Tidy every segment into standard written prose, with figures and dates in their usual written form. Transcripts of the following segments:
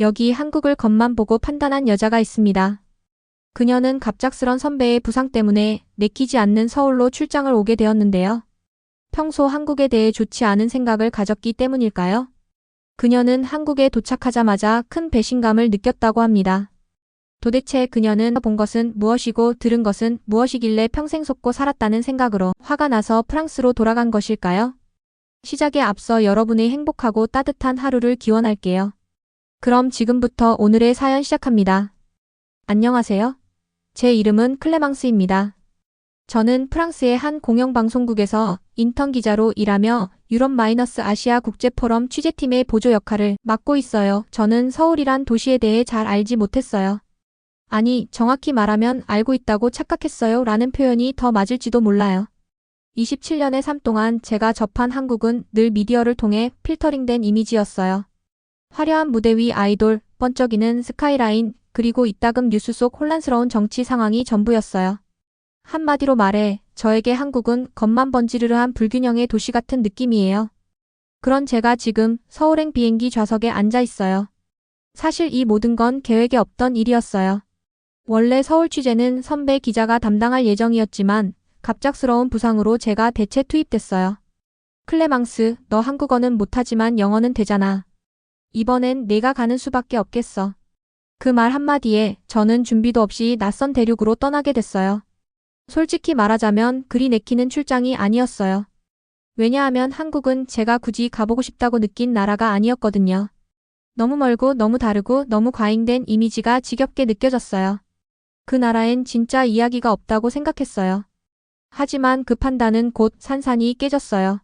여기 한국을 겉만 보고 판단한 여자가 있습니다. 그녀는 갑작스런 선배의 부상 때문에 내키지 않는 서울로 출장을 오게 되었는데요. 평소 한국에 대해 좋지 않은 생각을 가졌기 때문일까요? 그녀는 한국에 도착하자마자 큰 배신감을 느꼈다고 합니다. 도대체 그녀는 본 것은 무엇이고 들은 것은 무엇이길래 평생 속고 살았다는 생각으로 화가 나서 프랑스로 돌아간 것일까요? 시작에 앞서 여러분의 행복하고 따뜻한 하루를 기원할게요. 그럼 지금부터 오늘의 사연 시작합니다. 안녕하세요. 제 이름은 클레망스입니다. 저는 프랑스의 한 공영방송국에서 인턴 기자로 일하며 유럽-아시아 국제포럼 취재팀의 보조 역할을 맡고 있어요. 저는 서울이란 도시에 대해 잘 알지 못했어요. 아니, 정확히 말하면 알고 있다고 착각했어요 라는 표현이 더 맞을지도 몰라요. 27년의 삶 동안 제가 접한 한국은 늘 미디어를 통해 필터링된 이미지였어요. 화려한 무대 위 아이돌, 번쩍이는 스카이라인, 그리고 이따금 뉴스 속 혼란스러운 정치 상황이 전부였어요. 한마디로 말해 저에게 한국은 겉만 번지르르한 불균형의 도시 같은 느낌이에요. 그런 제가 지금 서울행 비행기 좌석에 앉아 있어요. 사실 이 모든 건 계획에 없던 일이었어요. 원래 서울 취재는 선배 기자가 담당할 예정이었지만 갑작스러운 부상으로 제가 대체 투입됐어요. 클레망스, 너 한국어는 못하지만 영어는 되잖아. 이번엔 내가 가는 수밖에 없겠어. 그 말 한마디에 저는 준비도 없이 낯선 대륙으로 떠나게 됐어요. 솔직히 말하자면 그리 내키는 출장이 아니었어요. 왜냐하면 한국은 제가 굳이 가보고 싶다고 느낀 나라가 아니었거든요. 너무 멀고 너무 다르고 너무 과잉된 이미지가 지겹게 느껴졌어요. 그 나라엔 진짜 이야기가 없다고 생각했어요. 하지만 그 판단은 곧 산산이 깨졌어요.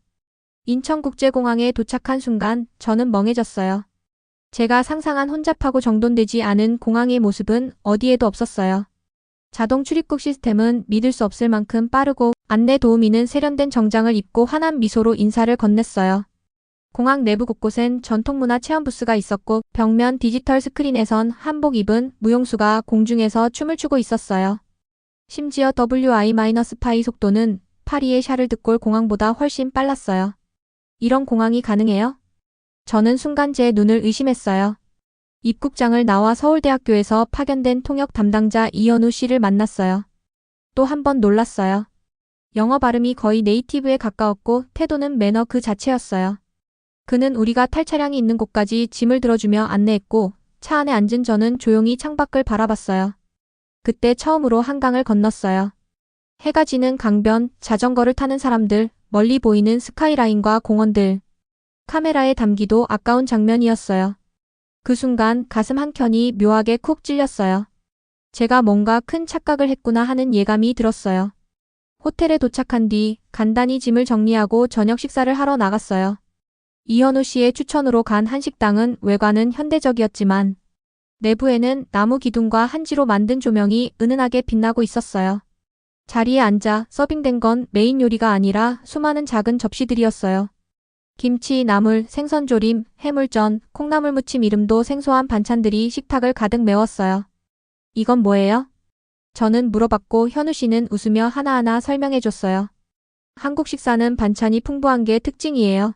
인천국제공항에 도착한 순간 저는 멍해졌어요. 제가 상상한 혼잡하고 정돈되지 않은 공항의 모습은 어디에도 없었어요. 자동 출입국 시스템은 믿을 수 없을 만큼 빠르고 안내 도우미는 세련된 정장을 입고 환한 미소로 인사를 건넸어요. 공항 내부 곳곳엔 전통문화 체험 부스가 있었고 벽면 디지털 스크린에선 한복 입은 무용수가 공중에서 춤을 추고 있었어요. 심지어 WI-파이 속도는 파리의 샤를드골 공항보다 훨씬 빨랐어요. 이런 공항이 가능해요? 저는 순간 제 눈을 의심했어요. 입국장을 나와 서울대학교에서 파견된 통역 담당자 이현우 씨를 만났어요. 또 한 번 놀랐어요. 영어 발음이 거의 네이티브에 가까웠고 태도는 매너 그 자체였어요. 그는 우리가 탈 차량이 있는 곳까지 짐을 들어주며 안내했고 차 안에 앉은 저는 조용히 창밖을 바라봤어요. 그때 처음으로 한강을 건넜어요. 해가 지는 강변, 자전거를 타는 사람들, 멀리 보이는 스카이라인과 공원들. 카메라에 담기도 아까운 장면이었어요. 그 순간 가슴 한켠이 묘하게 쿡 찔렸어요. 제가 뭔가 큰 착각을 했구나 하는 예감이 들었어요. 호텔에 도착한 뒤 간단히 짐을 정리하고 저녁 식사를 하러 나갔어요. 이현우 씨의 추천으로 간 한식당은 외관은 현대적이었지만 내부에는 나무 기둥과 한지로 만든 조명이 은은하게 빛나고 있었어요. 자리에 앉아 서빙된 건 메인 요리가 아니라 수많은 작은 접시들이었어요. 김치, 나물, 생선조림, 해물전, 콩나물 무침 이름도 생소한 반찬들이 식탁을 가득 메웠어요. 이건 뭐예요? 저는 물어봤고 현우 씨는 웃으며 하나하나 설명해줬어요. 한국 식사는 반찬이 풍부한 게 특징이에요.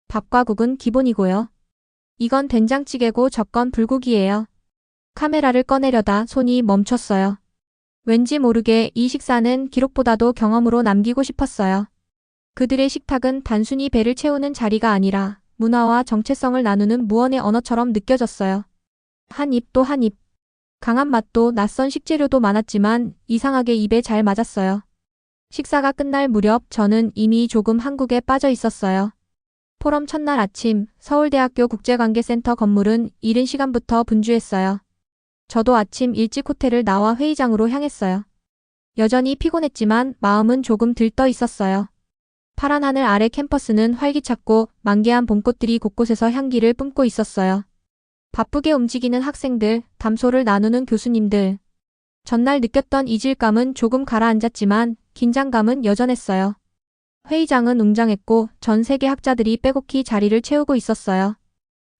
밥과 국은 기본이고요. 이건 된장찌개고 저건 불고기예요. 카메라를 꺼내려다 손이 멈췄어요. 왠지 모르게 이 식사는 기록보다도 경험으로 남기고 싶었어요. 그들의 식탁은 단순히 배를 채우는 자리가 아니라 문화와 정체성을 나누는 무언의 언어처럼 느껴졌어요. 한 입 또 한 입. 강한 맛도 낯선 식재료도 많았지만 이상하게 입에 잘 맞았어요. 식사가 끝날 무렵 저는 이미 조금 한국에 빠져 있었어요. 포럼 첫날 아침 서울대학교 국제관계센터 건물은 이른 시간부터 분주했어요. 저도 아침 일찍 호텔을 나와 회의장으로 향했어요. 여전히 피곤했지만 마음은 조금 들떠 있었어요. 파란 하늘 아래 캠퍼스는 활기찼고 만개한 봄꽃들이 곳곳에서 향기를 뿜고 있었어요. 바쁘게 움직이는 학생들, 담소를 나누는 교수님들. 전날 느꼈던 이질감은 조금 가라앉았지만 긴장감은 여전했어요. 회의장은 웅장했고 전 세계 학자들이 빼곡히 자리를 채우고 있었어요.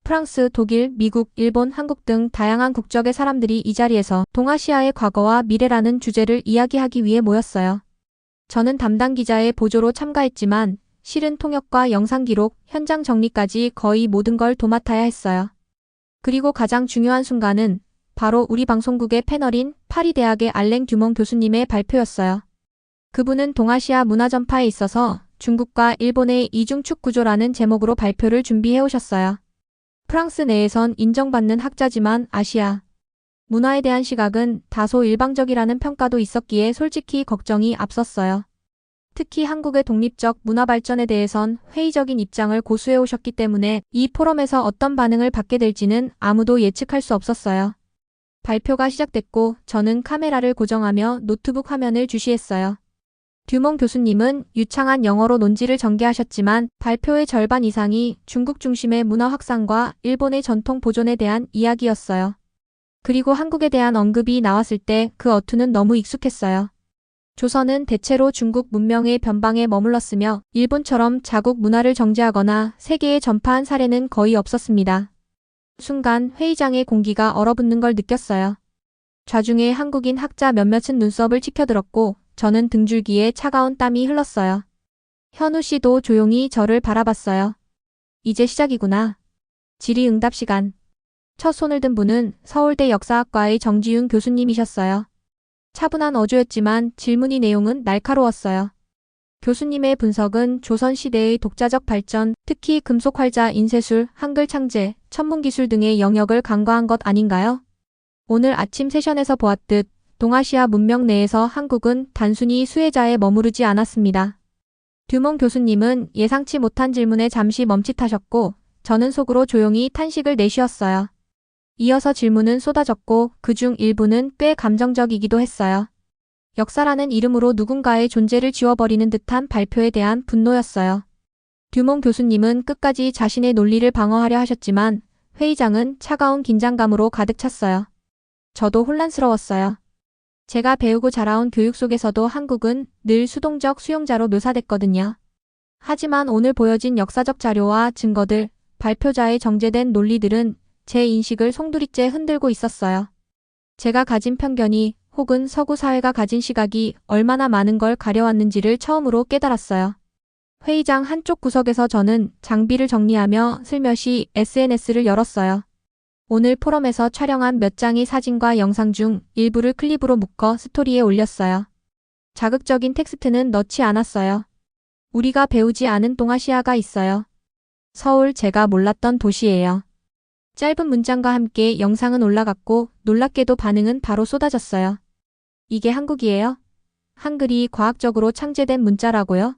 프랑스, 독일, 미국, 일본, 한국 등 다양한 국적의 사람들이 이 자리에서 동아시아의 과거와 미래라는 주제를 이야기하기 위해 모였어요. 저는 담당 기자의 보조로 참가했지만 실은 통역과 영상 기록, 현장 정리까지 거의 모든 걸 도맡아야 했어요. 그리고 가장 중요한 순간은 바로 우리 방송국의 패널인 파리대학의 알랭 듀몽 교수님의 발표였어요. 그분은 동아시아 문화 전파에 있어서 중국과 일본의 이중축 구조라는 제목으로 발표를 준비해 오셨어요. 프랑스 내에선 인정받는 학자지만 아시아 문화에 대한 시각은 다소 일방적이라는 평가도 있었기에 솔직히 걱정이 앞섰어요. 특히 한국의 독립적 문화 발전에 대해선 회의적인 입장을 고수해 오셨기 때문에 이 포럼에서 어떤 반응을 받게 될지는 아무도 예측할 수 없었어요. 발표가 시작됐고 저는 카메라를 고정하며 노트북 화면을 주시했어요. 듀몽 교수님은 유창한 영어로 논지를 전개하셨지만 발표의 절반 이상이 중국 중심의 문화 확산과 일본의 전통 보존에 대한 이야기였어요. 그리고 한국에 대한 언급이 나왔을 때 그 어투는 너무 익숙했어요. 조선은 대체로 중국 문명의 변방에 머물렀으며 일본처럼 자국 문화를 정제하거나 세계에 전파한 사례는 거의 없었습니다. 순간 회의장의 공기가 얼어붙는 걸 느꼈어요. 좌중에 한국인 학자 몇몇은 눈썹을 치켜들었고 저는 등줄기에 차가운 땀이 흘렀어요. 현우 씨도 조용히 저를 바라봤어요. 이제 시작이구나. 질의응답 시간. 첫 손을 든 분은 서울대 역사학과의 정지윤 교수님이셨어요. 차분한 어조였지만 질문의 내용은 날카로웠어요. 교수님의 분석은 조선시대의 독자적 발전, 특히 금속활자, 인쇄술, 한글 창제, 천문기술 등의 영역을 간과한 것 아닌가요? 오늘 아침 세션에서 보았듯 동아시아 문명 내에서 한국은 단순히 수혜자에 머무르지 않았습니다. 듀몽 교수님은 예상치 못한 질문에 잠시 멈칫하셨고 저는 속으로 조용히 탄식을 내쉬었어요. 이어서 질문은 쏟아졌고 그중 일부는 꽤 감정적이기도 했어요. 역사라는 이름으로 누군가의 존재를 지워버리는 듯한 발표에 대한 분노였어요. 듀몽 교수님은 끝까지 자신의 논리를 방어하려 하셨지만 회의장은 차가운 긴장감으로 가득 찼어요. 저도 혼란스러웠어요. 제가 배우고 자라온 교육 속에서도 한국은 늘 수동적 수용자로 묘사됐거든요. 하지만 오늘 보여진 역사적 자료와 증거들, 발표자의 정제된 논리들은 제 인식을 송두리째 흔들고 있었어요. 제가 가진 편견이 혹은 서구 사회가 가진 시각이 얼마나 많은 걸 가려왔는지를 처음으로 깨달았어요. 회의장 한쪽 구석에서 저는 장비를 정리하며 슬며시 SNS를 열었어요. 오늘 포럼에서 촬영한 몇 장의 사진과 영상 중 일부를 클립으로 묶어 스토리에 올렸어요. 자극적인 텍스트는 넣지 않았어요. 우리가 배우지 않은 동아시아가 있어요. 서울, 제가 몰랐던 도시예요. 짧은 문장과 함께 영상은 올라갔고 놀랍게도 반응은 바로 쏟아졌어요. 이게 한국이에요? 한글이 과학적으로 창제된 문자라고요?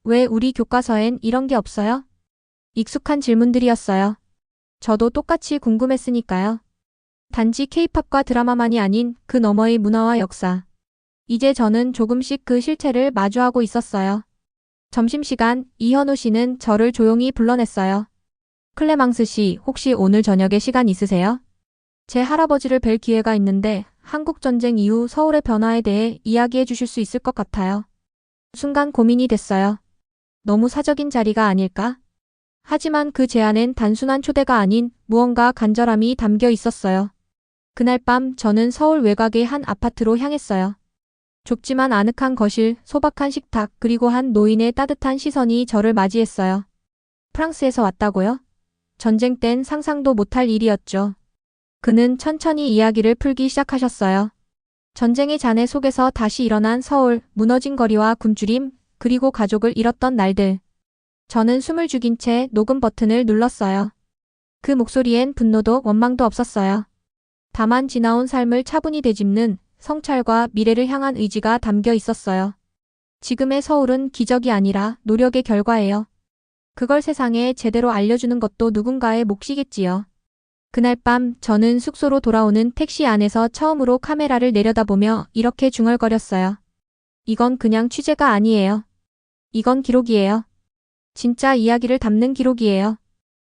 왜 우리 교과서엔 이런 게 없어요? 익숙한 질문들이었어요. 저도 똑같이 궁금했으니까요. 단지 케이팝과 드라마만이 아닌 그 너머의 문화와 역사. 이제 저는 조금씩 그 실체를 마주하고 있었어요. 점심시간 이현우 씨는 저를 조용히 불러냈어요. 클레망스 씨, 혹시 오늘 저녁에 시간 있으세요? 제 할아버지를 뵐 기회가 있는데 한국전쟁 이후 서울의 변화에 대해 이야기해 주실 수 있을 것 같아요. 순간 고민이 됐어요. 너무 사적인 자리가 아닐까? 하지만 그 제안엔 단순한 초대가 아닌 무언가 간절함이 담겨 있었어요. 그날 밤 저는 서울 외곽의 한 아파트로 향했어요. 좁지만 아늑한 거실, 소박한 식탁, 그리고 한 노인의 따뜻한 시선이 저를 맞이했어요. 프랑스에서 왔다고요? 전쟁 땐 상상도 못할 일이었죠. 그는 천천히 이야기를 풀기 시작하셨어요. 전쟁의 잔해 속에서 다시 일어난 서울, 무너진 거리와 굶주림, 그리고 가족을 잃었던 날들. 저는 숨을 죽인 채 녹음 버튼을 눌렀어요. 그 목소리엔 분노도 원망도 없었어요. 다만 지나온 삶을 차분히 되짚는 성찰과 미래를 향한 의지가 담겨 있었어요. 지금의 서울은 기적이 아니라 노력의 결과예요. 그걸 세상에 제대로 알려주는 것도 누군가의 몫이겠지요. 그날 밤 저는 숙소로 돌아오는 택시 안에서 처음으로 카메라를 내려다보며 이렇게 중얼거렸어요. 이건 그냥 취재가 아니에요. 이건 기록이에요. 진짜 이야기를 담는 기록이에요.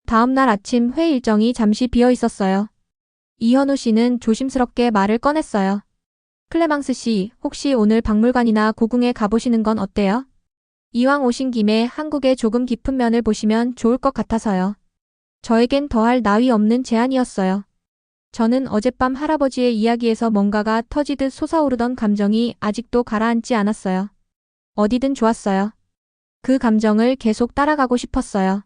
다음 날 아침 회의 일정이 잠시 비어 있었어요. 이현우 씨는 조심스럽게 말을 꺼냈어요. 클레망스 씨, 혹시 오늘 박물관이나 고궁에 가보시는 건 어때요? 이왕 오신 김에 한국의 조금 깊은 면을 보시면 좋을 것 같아서요. 저에겐 더할 나위 없는 제안이었어요. 저는 어젯밤 할아버지의 이야기에서 뭔가가 터지듯 솟아오르던 감정이 아직도 가라앉지 않았어요. 어디든 좋았어요. 그 감정을 계속 따라가고 싶었어요.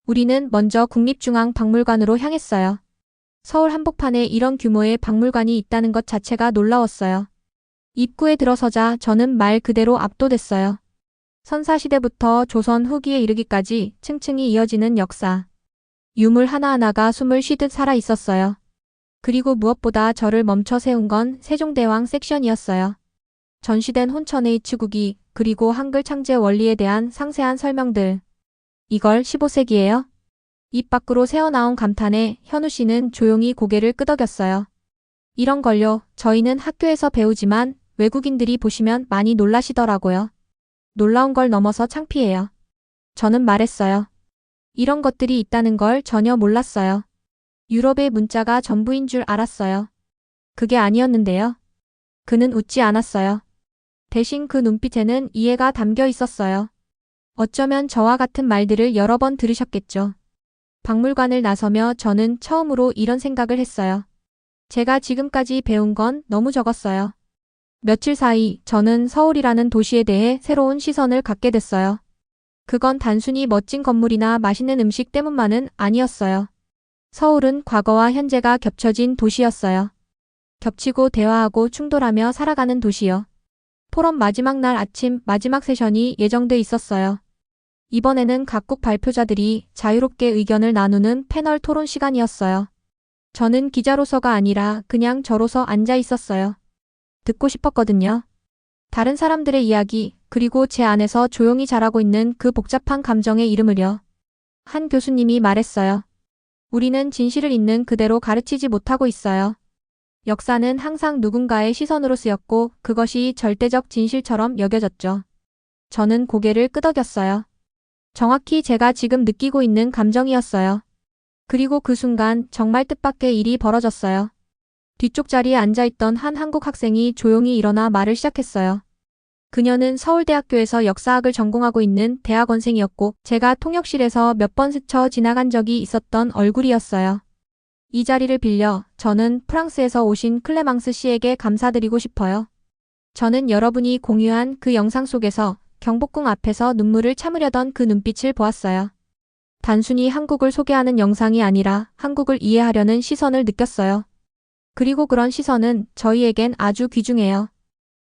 우리는 먼저 국립중앙박물관으로 향했어요. 서울 한복판에 이런 규모의 박물관이 있다는 것 자체가 놀라웠어요. 입구에 들어서자 저는 말 그대로 압도됐어요. 선사시대부터 조선 후기에 이르기까지 층층이 이어지는 역사. 유물 하나하나가 숨을 쉬듯 살아 있었어요. 그리고 무엇보다 저를 멈춰 세운 건 세종대왕 섹션이었어요. 전시된 혼천의 치국이 그리고 한글 창제 원리에 대한 상세한 설명들. 이걸 15세기예요? 입 밖으로 새어나온 감탄에 현우 씨는 조용히 고개를 끄덕였어요. 이런 걸요, 저희는 학교에서 배우지만 외국인들이 보시면 많이 놀라시더라고요. 놀라운 걸 넘어서 창피해요. 저는 말했어요. 이런 것들이 있다는 걸 전혀 몰랐어요. 유럽의 문자가 전부인 줄 알았어요. 그게 아니었는데요. 그는 웃지 않았어요. 대신 그 눈빛에는 이해가 담겨 있었어요. 어쩌면 저와 같은 말들을 여러 번 들으셨겠죠. 박물관을 나서며 저는 처음으로 이런 생각을 했어요. 제가 지금까지 배운 건 너무 적었어요. 며칠 사이 저는 서울이라는 도시에 대해 새로운 시선을 갖게 됐어요. 그건 단순히 멋진 건물이나 맛있는 음식 때문만은 아니었어요. 서울은 과거와 현재가 겹쳐진 도시였어요. 겹치고 대화하고 충돌하며 살아가는 도시요. 포럼 마지막 날 아침 마지막 세션이 예정돼 있었어요. 이번에는 각국 발표자들이 자유롭게 의견을 나누는 패널 토론 시간이었어요. 저는 기자로서가 아니라 그냥 저로서 앉아 있었어요. 듣고 싶었거든요. 다른 사람들의 이야기, 그리고 제 안에서 조용히 자라고 있는 그 복잡한 감정의 이름을요. 한 교수님이 말했어요. 우리는 진실을 있는 그대로 가르치지 못하고 있어요. 역사는 항상 누군가의 시선으로 쓰였고 그것이 절대적 진실처럼 여겨졌죠. 저는 고개를 끄덕였어요. 정확히 제가 지금 느끼고 있는 감정이었어요. 그리고 그 순간 정말 뜻밖의 일이 벌어졌어요. 뒤쪽 자리에 앉아있던 한 한국 학생이 조용히 일어나 말을 시작했어요. 그녀는 서울대학교에서 역사학을 전공하고 있는 대학원생이었고 제가 통역실에서 몇 번 스쳐 지나간 적이 있었던 얼굴이었어요. 이 자리를 빌려 저는 프랑스에서 오신 클레망스 씨에게 감사드리고 싶어요. 저는 여러분이 공유한 그 영상 속에서 경복궁 앞에서 눈물을 참으려던 그 눈빛을 보았어요. 단순히 한국을 소개하는 영상이 아니라 한국을 이해하려는 시선을 느꼈어요. 그리고 그런 시선은 저희에겐 아주 귀중해요.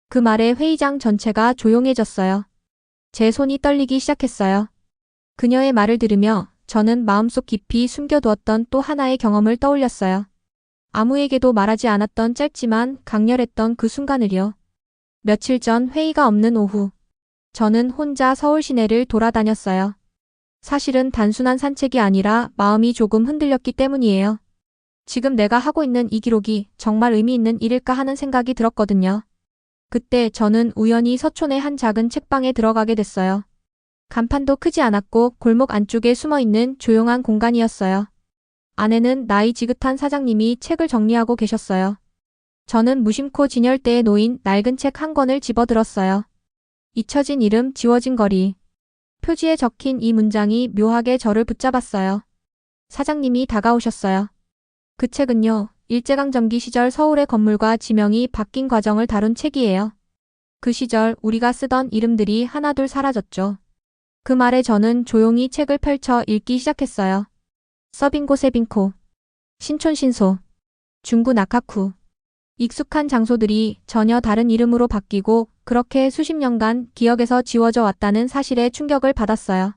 그 말에 회의장 전체가 조용해졌어요. 제 손이 떨리기 시작했어요. 그녀의 말을 들으며 저는 마음속 깊이 숨겨두었던 또 하나의 경험을 떠올렸어요. 아무에게도 말하지 않았던 짧지만 강렬했던 그 순간을요. 며칠 전 회의가 없는 오후. 저는 혼자 서울 시내를 돌아다녔어요. 사실은 단순한 산책이 아니라 마음이 조금 흔들렸기 때문이에요. 지금 내가 하고 있는 이 기록이 정말 의미 있는 일일까 하는 생각이 들었거든요. 그때 저는 우연히 서촌의 한 작은 책방에 들어가게 됐어요. 간판도 크지 않았고 골목 안쪽에 숨어있는 조용한 공간이었어요. 안에는 나이 지긋한 사장님이 책을 정리하고 계셨어요. 저는 무심코 진열대에 놓인 낡은 책 한 권을 집어들었어요. 잊혀진 이름, 지워진 거리. 표지에 적힌 이 문장이 묘하게 저를 붙잡았어요. 사장님이 다가오셨어요. 그 책은요, 일제강점기 시절 서울의 건물과 지명이 바뀐 과정을 다룬 책이에요. 그 시절 우리가 쓰던 이름들이 하나둘 사라졌죠. 그 말에 저는 조용히 책을 펼쳐 읽기 시작했어요. 서빙고 세빙코, 신촌신소, 중구 낙하쿠. 익숙한 장소들이 전혀 다른 이름으로 바뀌고 그렇게 수십 년간 기억에서 지워져 왔다는 사실에 충격을 받았어요.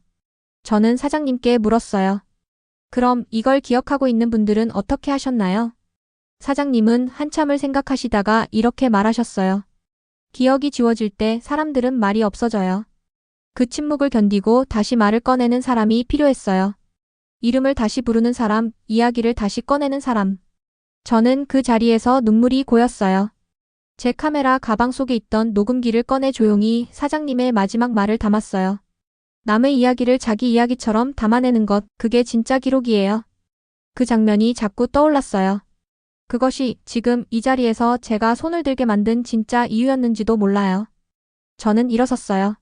저는 사장님께 물었어요. 그럼 이걸 기억하고 있는 분들은 어떻게 하셨나요? 사장님은 한참을 생각하시다가 이렇게 말하셨어요. 기억이 지워질 때 사람들은 말이 없어져요. 그 침묵을 견디고 다시 말을 꺼내는 사람이 필요했어요. 이름을 다시 부르는 사람, 이야기를 다시 꺼내는 사람. 저는 그 자리에서 눈물이 고였어요. 제 카메라 가방 속에 있던 녹음기를 꺼내 조용히 사장님의 마지막 말을 담았어요. 남의 이야기를 자기 이야기처럼 담아내는 것, 그게 진짜 기록이에요. 그 장면이 자꾸 떠올랐어요. 그것이 지금 이 자리에서 제가 손을 들게 만든 진짜 이유였는지도 몰라요. 저는 일어섰어요.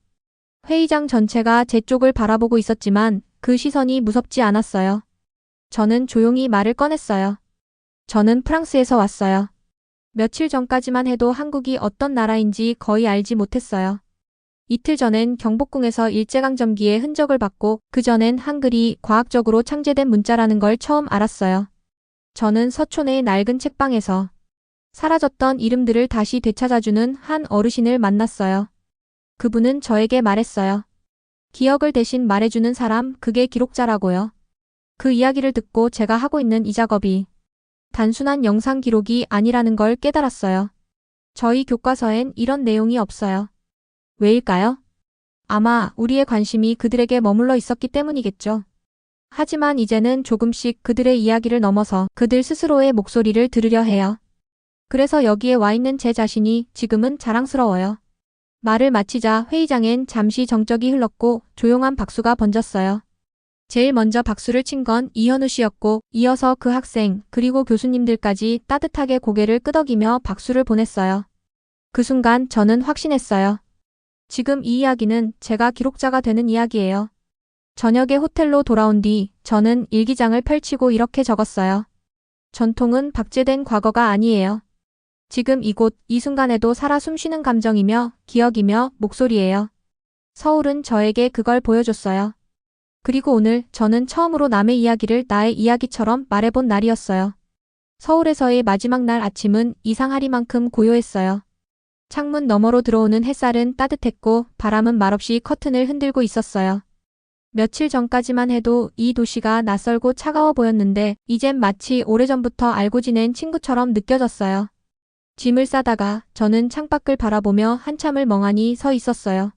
회의장 전체가 제 쪽을 바라보고 있었지만 그 시선이 무섭지 않았어요. 저는 조용히 말을 꺼냈어요. 저는 프랑스에서 왔어요. 며칠 전까지만 해도 한국이 어떤 나라인지 거의 알지 못했어요. 이틀 전엔 경복궁에서 일제강점기의 흔적을 봤고 그 전엔 한글이 과학적으로 창제된 문자라는 걸 처음 알았어요. 저는 서촌의 낡은 책방에서 사라졌던 이름들을 다시 되찾아주는 한 어르신을 만났어요. 그분은 저에게 말했어요. 기억을 대신 말해주는 사람, 그게 기록자라고요. 그 이야기를 듣고 제가 하고 있는 이 작업이 단순한 영상 기록이 아니라는 걸 깨달았어요. 저희 교과서엔 이런 내용이 없어요. 왜일까요? 아마 우리의 관심이 그들에게 머물러 있었기 때문이겠죠. 하지만 이제는 조금씩 그들의 이야기를 넘어서 그들 스스로의 목소리를 들으려 해요. 그래서 여기에 와 있는 제 자신이 지금은 자랑스러워요. 말을 마치자 회의장엔 잠시 정적이 흘렀고 조용한 박수가 번졌어요. 제일 먼저 박수를 친 건 이현우 씨였고 이어서 그 학생 그리고 교수님들까지 따뜻하게 고개를 끄덕이며 박수를 보냈어요. 그 순간 저는 확신했어요. 지금 이 이야기는 제가 기록자가 되는 이야기예요. 저녁에 호텔로 돌아온 뒤 저는 일기장을 펼치고 이렇게 적었어요. 전통은 박제된 과거가 아니에요. 지금 이곳, 이 순간에도 살아 숨쉬는 감정이며 기억이며 목소리예요. 서울은 저에게 그걸 보여줬어요. 그리고 오늘 저는 처음으로 남의 이야기를 나의 이야기처럼 말해본 날이었어요. 서울에서의 마지막 날 아침은 이상하리만큼 고요했어요. 창문 너머로 들어오는 햇살은 따뜻했고 바람은 말없이 커튼을 흔들고 있었어요. 며칠 전까지만 해도 이 도시가 낯설고 차가워 보였는데 이젠 마치 오래전부터 알고 지낸 친구처럼 느껴졌어요. 짐을 싸다가 저는 창밖을 바라보며 한참을 멍하니 서 있었어요.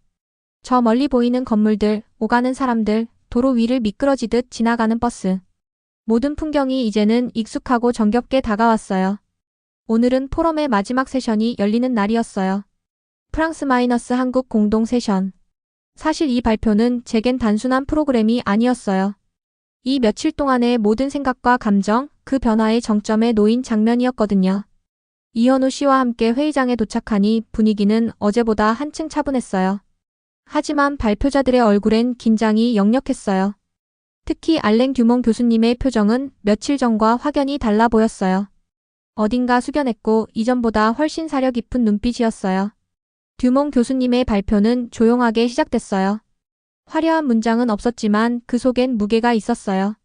저 멀리 보이는 건물들, 오가는 사람들, 도로 위를 미끄러지듯 지나가는 버스. 모든 풍경이 이제는 익숙하고 정겹게 다가왔어요. 오늘은 포럼의 마지막 세션이 열리는 날이었어요. 프랑스-한국 공동 세션. 사실 이 발표는 제겐 단순한 프로그램이 아니었어요. 이 며칠 동안의 모든 생각과 감정, 그 변화의 정점에 놓인 장면이었거든요. 이현우 씨와 함께 회의장에 도착하니 분위기는 어제보다 한층 차분했어요. 하지만 발표자들의 얼굴엔 긴장이 역력했어요. 특히 알랭 듀몽 교수님의 표정은 며칠 전과 확연히 달라 보였어요. 어딘가 숙연했고 이전보다 훨씬 사려 깊은 눈빛이었어요. 듀몽 교수님의 발표는 조용하게 시작됐어요. 화려한 문장은 없었지만 그 속엔 무게가 있었어요.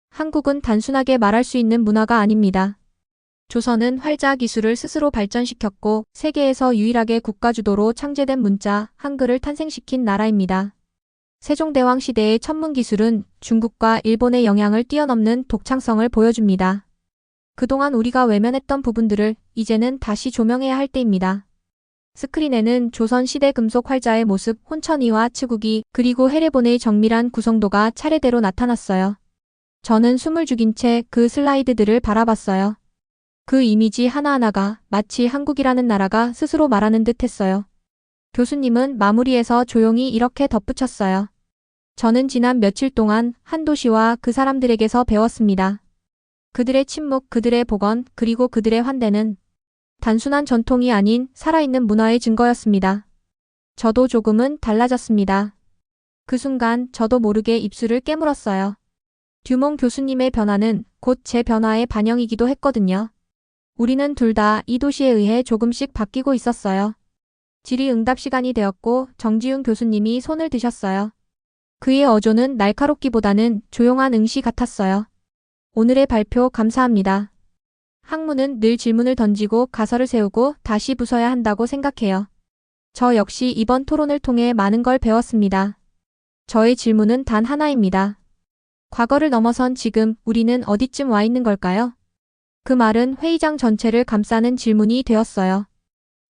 한국은 단순하게 말할 수 있는 문화가 아닙니다. 조선은 활자 기술을 스스로 발전시켰고 세계에서 유일하게 국가주도로 창제된 문자, 한글을 탄생시킨 나라입니다. 세종대왕 시대의 천문기술은 중국과 일본의 영향을 뛰어넘는 독창성을 보여줍니다. 그동안 우리가 외면했던 부분들을 이제는 다시 조명해야 할 때입니다. 스크린에는 조선시대 금속 활자의 모습, 혼천이와 치국이 그리고 헤레본의 정밀한 구성도가 차례대로 나타났어요. 저는 숨을 죽인 채 그 슬라이드들을 바라봤어요. 그 이미지 하나하나가 마치 한국이라는 나라가 스스로 말하는 듯 했어요. 교수님은 마무리에서 조용히 이렇게 덧붙였어요. 저는 지난 며칠 동안 한 도시와 그 사람들에게서 배웠습니다. 그들의 침묵, 그들의 복원, 그리고 그들의 환대는 단순한 전통이 아닌 살아있는 문화의 증거였습니다. 저도 조금은 달라졌습니다. 그 순간 저도 모르게 입술을 깨물었어요. 듀몽 교수님의 변화는 곧 제 변화의 반영이기도 했거든요. 우리는 둘 다 이 도시에 의해 조금씩 바뀌고 있었어요. 질의응답 시간이 되었고 정지훈 교수님이 손을 드셨어요. 그의 어조는 날카롭기보다는 조용한 응시 같았어요. 오늘의 발표 감사합니다. 학문은 늘 질문을 던지고 가설을 세우고 다시 부숴야 한다고 생각해요. 저 역시 이번 토론을 통해 많은 걸 배웠습니다. 저의 질문은 단 하나입니다. 과거를 넘어선 지금 우리는 어디쯤 와 있는 걸까요? 그 말은 회의장 전체를 감싸는 질문이 되었어요.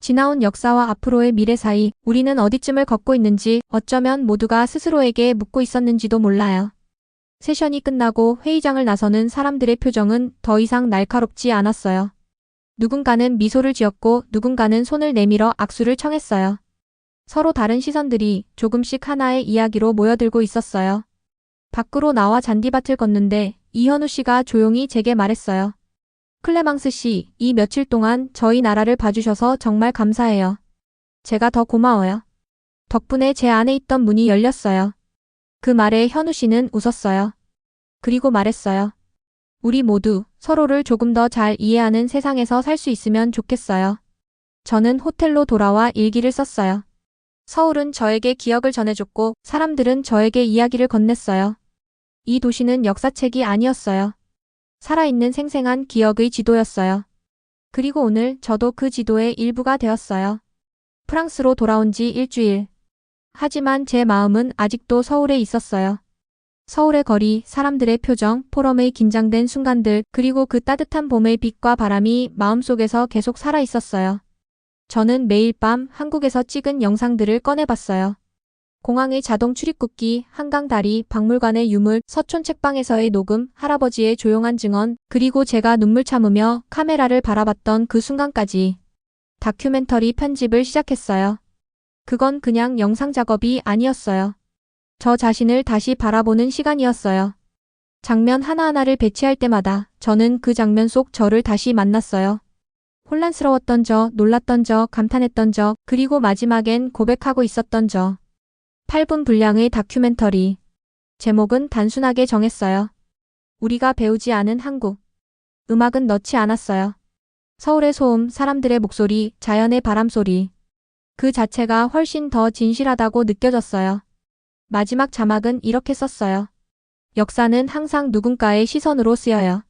지나온 역사와 앞으로의 미래 사이 우리는 어디쯤을 걷고 있는지 어쩌면 모두가 스스로에게 묻고 있었는지도 몰라요. 세션이 끝나고 회의장을 나서는 사람들의 표정은 더 이상 날카롭지 않았어요. 누군가는 미소를 지었고 누군가는 손을 내밀어 악수를 청했어요. 서로 다른 시선들이 조금씩 하나의 이야기로 모여들고 있었어요. 밖으로 나와 잔디밭을 걷는데 이현우 씨가 조용히 제게 말했어요. 클레망스 씨, 이 며칠 동안 저희 나라를 봐주셔서 정말 감사해요. 제가 더 고마워요. 덕분에 제 안에 있던 문이 열렸어요. 그 말에 현우 씨는 웃었어요. 그리고 말했어요. 우리 모두 서로를 조금 더 잘 이해하는 세상에서 살 수 있으면 좋겠어요. 저는 호텔로 돌아와 일기를 썼어요. 서울은 저에게 기억을 전해줬고 사람들은 저에게 이야기를 건넸어요. 이 도시는 역사책이 아니었어요. 살아있는 생생한 기억의 지도였어요. 그리고 오늘 저도 그 지도의 일부가 되었어요. 프랑스로 돌아온 지 일주일. 하지만 제 마음은 아직도 서울에 있었어요. 서울의 거리, 사람들의 표정, 포럼의 긴장된 순간들, 그리고 그 따뜻한 봄의 빛과 바람이 마음속에서 계속 살아 있었어요. 저는 매일 밤 한국에서 찍은 영상들을 꺼내봤어요. 공항의 자동 출입국기, 한강 다리, 박물관의 유물, 서촌 책방에서의 녹음, 할아버지의 조용한 증언, 그리고 제가 눈물 참으며 카메라를 바라봤던 그 순간까지 다큐멘터리 편집을 시작했어요. 그건 그냥 영상 작업이 아니었어요. 저 자신을 다시 바라보는 시간이었어요. 장면 하나하나를 배치할 때마다 저는 그 장면 속 저를 다시 만났어요. 혼란스러웠던 저, 놀랐던 저, 감탄했던 저, 그리고 마지막엔 고백하고 있었던 저. 8분 분량의 다큐멘터리. 제목은 단순하게 정했어요. 우리가 배우지 않은 한국. 음악은 넣지 않았어요. 서울의 소음, 사람들의 목소리, 자연의 바람소리. 그 자체가 훨씬 더 진실하다고 느껴졌어요. 마지막 자막은 이렇게 썼어요. 역사는 항상 누군가의 시선으로 쓰여요.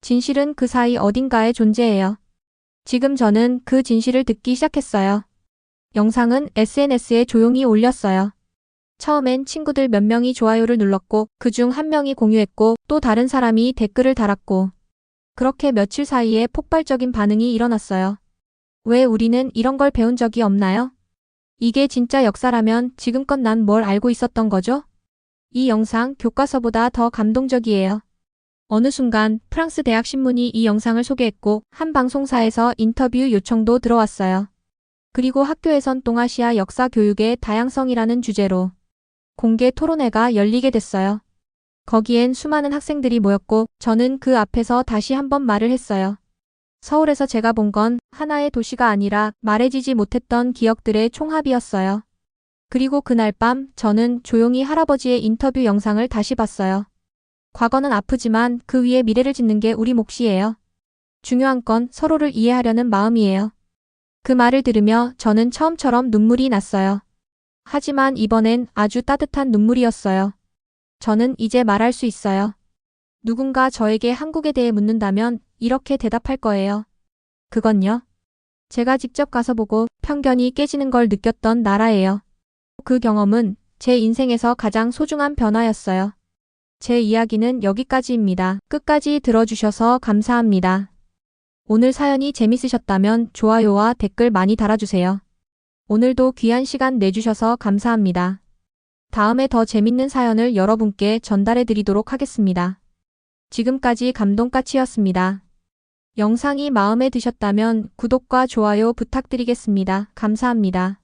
진실은 그 사이 어딘가에 존재해요. 지금 저는 그 진실을 듣기 시작했어요. 영상은 SNS에 조용히 올렸어요. 처음엔 친구들 몇 명이 좋아요를 눌렀고 그중 한 명이 공유했고 또 다른 사람이 댓글을 달았고 그렇게 며칠 사이에 폭발적인 반응이 일어났어요. 왜 우리는 이런 걸 배운 적이 없나요? 이게 진짜 역사라면 지금껏 난 뭘 알고 있었던 거죠? 이 영상 교과서보다 더 감동적이에요. 어느 순간 프랑스 대학 신문이 이 영상을 소개했고 한 방송사에서 인터뷰 요청도 들어왔어요. 그리고 학교에선 동아시아 역사 교육의 다양성이라는 주제로 공개 토론회가 열리게 됐어요. 거기엔 수많은 학생들이 모였고 저는 그 앞에서 다시 한번 말을 했어요. 서울에서 제가 본 건 하나의 도시가 아니라 말해지지 못했던 기억들의 총합이었어요. 그리고 그날 밤 저는 조용히 할아버지의 인터뷰 영상을 다시 봤어요. 과거는 아프지만 그 위에 미래를 짓는 게 우리 몫이에요. 중요한 건 서로를 이해하려는 마음이에요. 그 말을 들으며 저는 처음처럼 눈물이 났어요. 하지만 이번엔 아주 따뜻한 눈물이었어요. 저는 이제 말할 수 있어요. 누군가 저에게 한국에 대해 묻는다면 이렇게 대답할 거예요. 그건요. 제가 직접 가서 보고 편견이 깨지는 걸 느꼈던 나라예요. 그 경험은 제 인생에서 가장 소중한 변화였어요. 제 이야기는 여기까지입니다. 끝까지 들어주셔서 감사합니다. 오늘 사연이 재밌으셨다면 좋아요와 댓글 많이 달아주세요. 오늘도 귀한 시간 내주셔서 감사합니다. 다음에 더 재밌는 사연을 여러분께 전달해 드리도록 하겠습니다. 지금까지 감동까치였습니다. 영상이 마음에 드셨다면 구독과 좋아요 부탁드리겠습니다. 감사합니다.